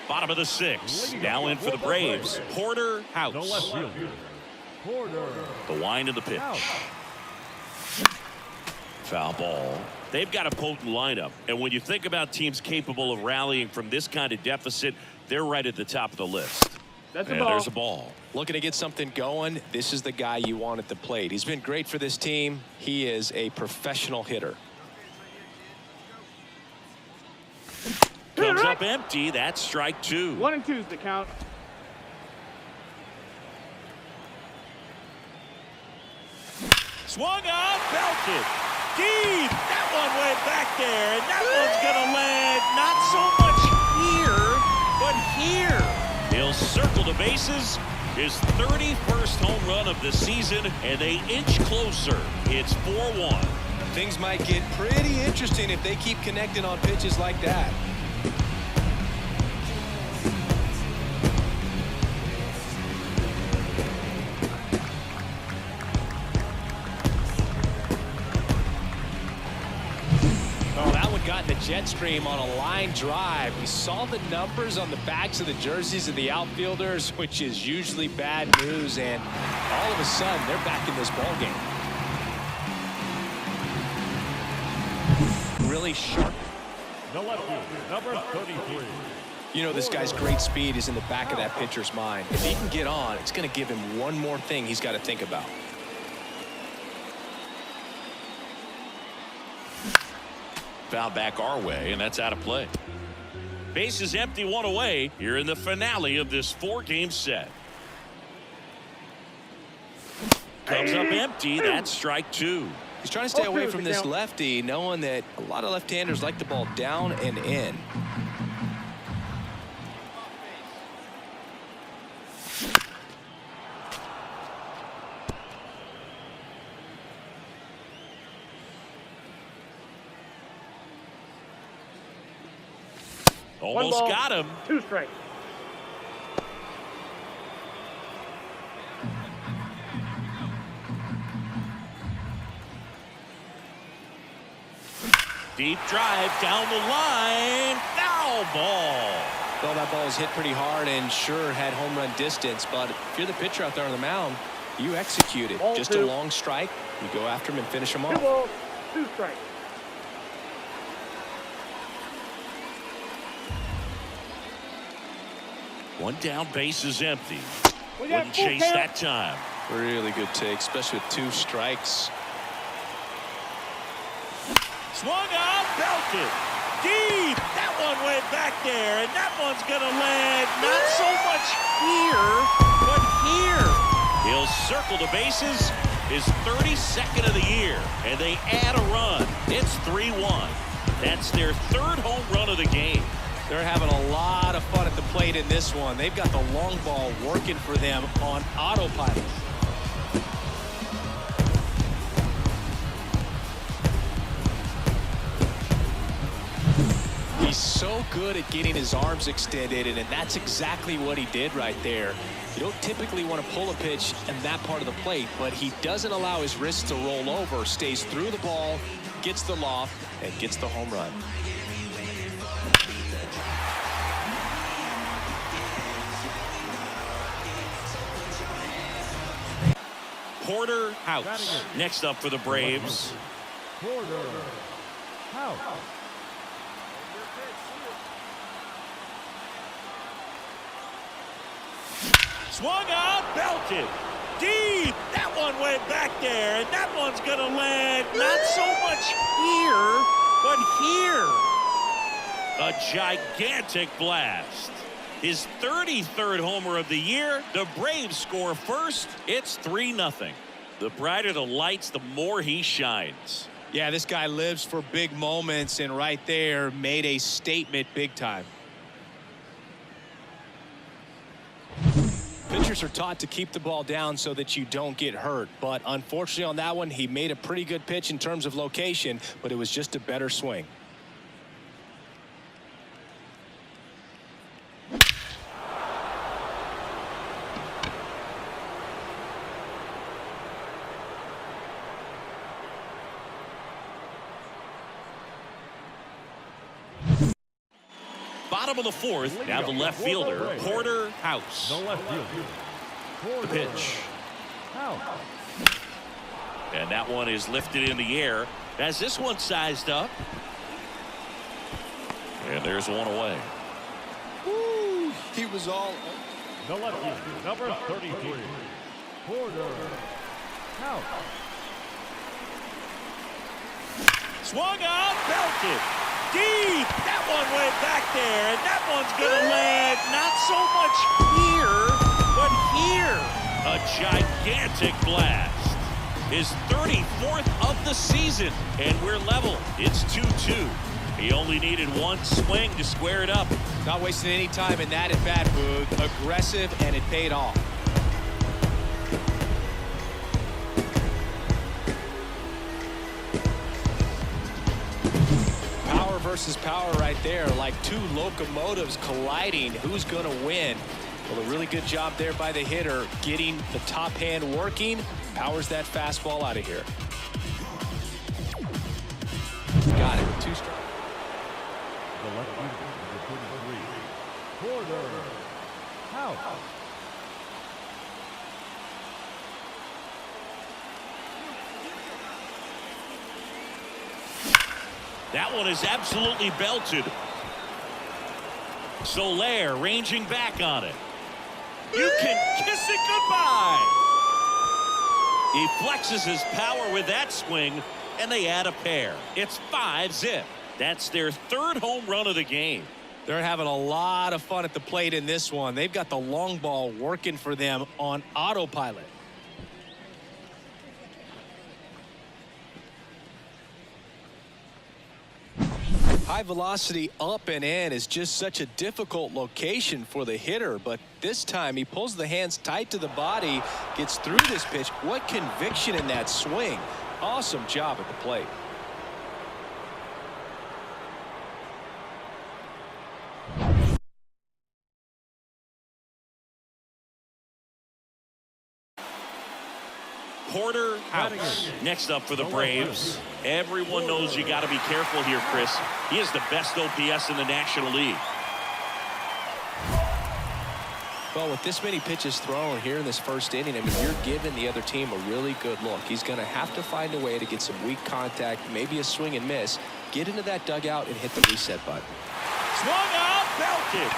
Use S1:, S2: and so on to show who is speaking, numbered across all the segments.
S1: Bottom of the sixth. Now in for the Braves. Porter out. The wind of the pitch. Foul ball. They've got a potent lineup. And when you think about teams capable of rallying from this kind of deficit, they're right at the top of the list.
S2: That's
S1: and there's a ball.
S3: Looking to get something going. This is the guy you want at the plate. He's been great for this team. He is a professional hitter.
S1: Comes up empty. That's strike two.
S2: 1 and 2 is the count.
S1: Swung on, belted. Deep. That one went back there, and that one's going to land not so much here, but here. He'll circle the bases. His 31st home run of the season, and they inch closer. It's 4-1.
S3: Things might get pretty interesting if they keep connecting on pitches like that. Got in the jet stream on a line drive. We saw the numbers on the backs of the jerseys of the outfielders, which is usually bad news, and all of a sudden they're back in this ball game. Really sharp.
S4: The left fielder, number 33.
S3: You know, this guy's great speed is in the back of that pitcher's mind. If he can get on, it's going to give him one more thing he's got to think about.
S1: Foul back our way, and that's out of play. Base is empty, one away. Here in the finale of this 4-game set. Comes up empty. That's strike two.
S3: He's trying to stay away from this lefty, knowing that a lot of left-handers like the ball down and in.
S1: Almost got him.
S2: 2 strikes.
S1: Deep drive down the line. Foul ball.
S3: Well, that ball was hit pretty hard and sure had home run distance, but if you're the pitcher out there on the mound, you execute it. Just a long strike. You go after him and finish him off.
S2: 2 balls, 2 strikes.
S1: One down, base is empty. Wouldn't chase that time.
S3: Really good take, especially with 2 strikes.
S1: Swung on, belted. Deep. That one went back there, and that one's going to land not so much here, but here. He'll circle the bases. His 32nd of the year, and they add a run. It's 3-1. That's their 3rd home run of the game.
S3: They're having a lot of fun at the plate in this one. They've got the long ball working for them on autopilot. He's so good at getting his arms extended, and that's exactly what he did right there. You don't typically want to pull a pitch in that part of the plate, but he doesn't allow his wrists to roll over, stays through the ball, gets the loft, and gets the home run.
S1: Porter out. Next up for the Braves.
S4: Porter out.
S1: Swung on, belted. Deep. That one went back there, and that one's going to land not so much here, but here. A gigantic blast. His 33rd homer of the year. The Braves score first. It's 3-0. The brighter the lights, the more he shines.
S3: Yeah, this guy lives for big moments, and right there made a statement big time. Pitchers are taught to keep the ball down so that you don't get hurt, but unfortunately on that one, he made a pretty good pitch in terms of location, but it was just a better swing.
S1: bottom of the fourth. Now the left fielder, Porter House.
S4: The left fielder. Porter
S1: Pitch.
S4: House.
S1: And that one is lifted in the air. As this one sized up. And there's one away.
S3: Woo, he was all.
S4: The left fielder, number 33. Porter House.
S1: Swung out, belted. Deep. That one went back there, and that one's going to land not so much here, but here. A gigantic blast. His 34th of the season, and we're level. It's 2-2. He only needed one swing to square it up.
S3: Not wasting any time in that at-bat, Boog. Aggressive, and it paid off. Power versus power right there, like two locomotives colliding. Who's going to win? Well, a really good job there by the hitter, getting the top hand working. Powers that fastball out of here. Got it, 2 strikes.
S4: The left fielder, number 33. Porter House.
S1: That one is absolutely belted. Soler ranging back on it. You can kiss it goodbye. He flexes his power with that swing, and they add a pair. It's 5-zip. That's their 3rd home run of the game.
S3: They're having a lot of fun at the plate in this one. They've got the long ball working for them on autopilot. High velocity up and in is just such a difficult location for the hitter, but this time he pulls the hands tight to the body, gets through this pitch. What conviction in that swing. Awesome job at the plate.
S1: Porter House next up for the Braves. Everyone knows you got to be careful here, Chris. He is the best OPS in the National League.
S3: Well, with this many pitches thrown here in this first inning, I mean, you're giving the other team a really good look. He's going to have to find a way to get some weak contact, maybe a swing and miss, get into that dugout and hit the reset button.
S1: Swung out, belted.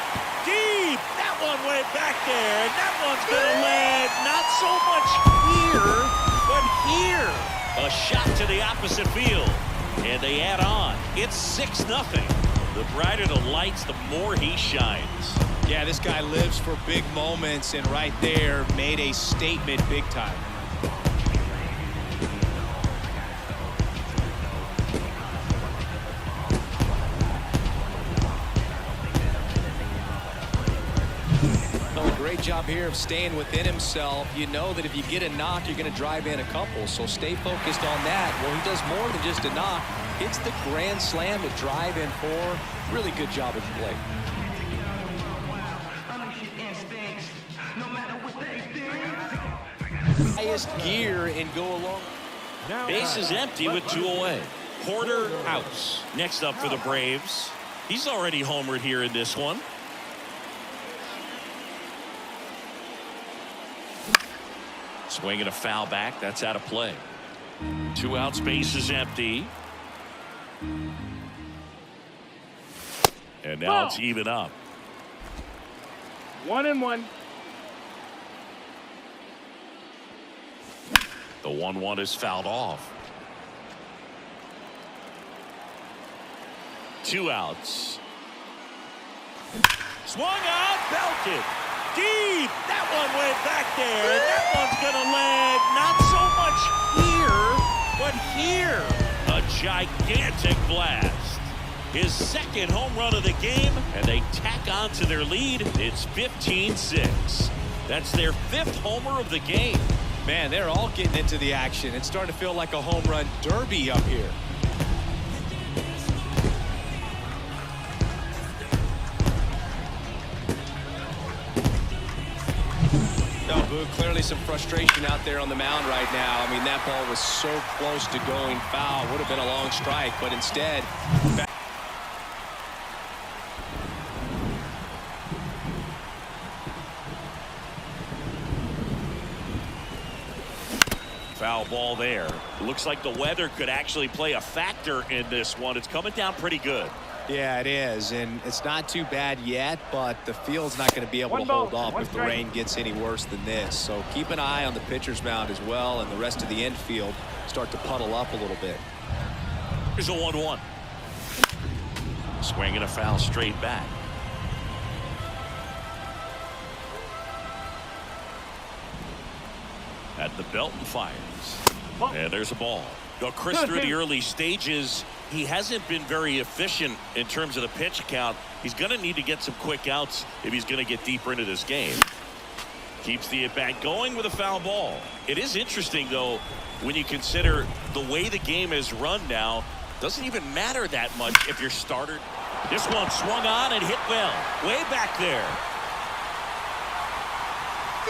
S1: Deep. That one went back there, and that one's going to land not so much here, but here. A shot to the opposite field, and they add on. It's 6-0. The brighter the lights, the more he shines.
S3: Yeah, this guy lives for big moments, and right there made a statement big time. Great job here of staying within himself. You know that if you get a knock, you're going to drive in a couple, so stay focused on that. Well, he does more than just a knock. It's the grand slam to drive in 4. Really good job at the plate. Highest gear and go along.
S1: Base is empty with 2 away. Porter House next up for the Braves. He's already homered here in this one. Swinging a foul back. That's out of play. 2 outs. Base is empty. And now it's even up.
S2: 1-1.
S1: The 1-1 is fouled off. 2 outs. Swung out, belted. Deep. That one went back there, and that one's going to land not so much here, but here. A gigantic blast. His 2nd home run of the game, and they tack on to their lead. It's 15-6. That's their 5th homer of the game.
S3: Man, they're all getting into the action. It's starting to feel like a home run derby up here. Clearly some frustration out there on the mound right now. I mean, that ball was so close to going foul. Would have been a long strike, but instead.
S1: Foul ball there. Looks like the weather could actually play a factor in this one. It's coming down pretty good.
S3: Yeah, it is, and it's not too bad yet, but the field's not going to be able to hold up if the rain gets any worse than this. So keep an eye on the pitcher's mound as well, and the rest of the infield start to puddle up a little bit.
S1: Here's a 1-1. Swinging a foul straight back. At the belt and fires. And there's a ball. Now, Chris, through the early stages, he hasn't been very efficient in terms of the pitch count. He's going to need to get some quick outs if he's going to get deeper into this game. Keeps the at-bat going with a foul ball. It is interesting, though, when you consider the way the game is run now. Doesn't even matter that much if you're starter. This one swung on and hit well. Way back there.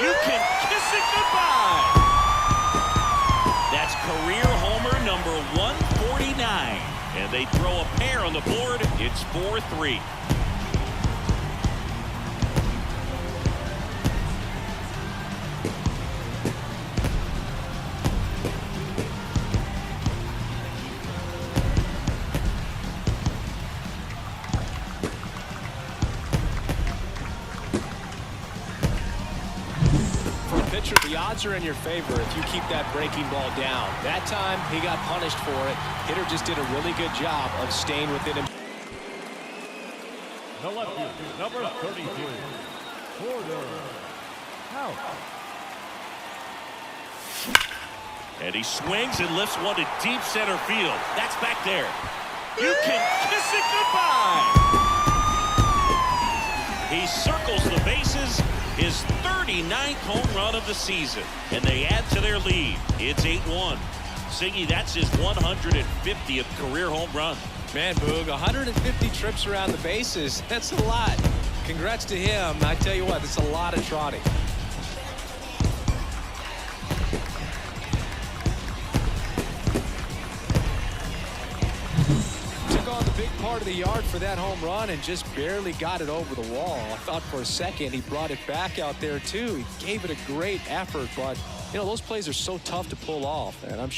S1: You can kiss it goodbye. That's career homer number 149. And they throw a pair on the board. It's 4-3.
S3: The odds are in your favor if you keep that breaking ball down. That time he got punished for it. Hitter just did a really good job of staying within him.
S4: The left field, number 33, Porter. Out.
S1: And he swings and lifts one to deep center field. That's back there. You can kiss it goodbye. He circles the bases. His 39th home run of the season, and they add to their lead. It's 8-1. Siggy, that's his 150th career home run.
S3: Man, Boog, 150 trips around the bases. That's a lot. Congrats to him. I tell you what, that's a lot of trotting. On the big part of the yard for that home run and just barely got it over the wall. I thought for a second he brought it back out there too. He gave it a great effort, but you know, those plays are so tough to pull off, and I'm sure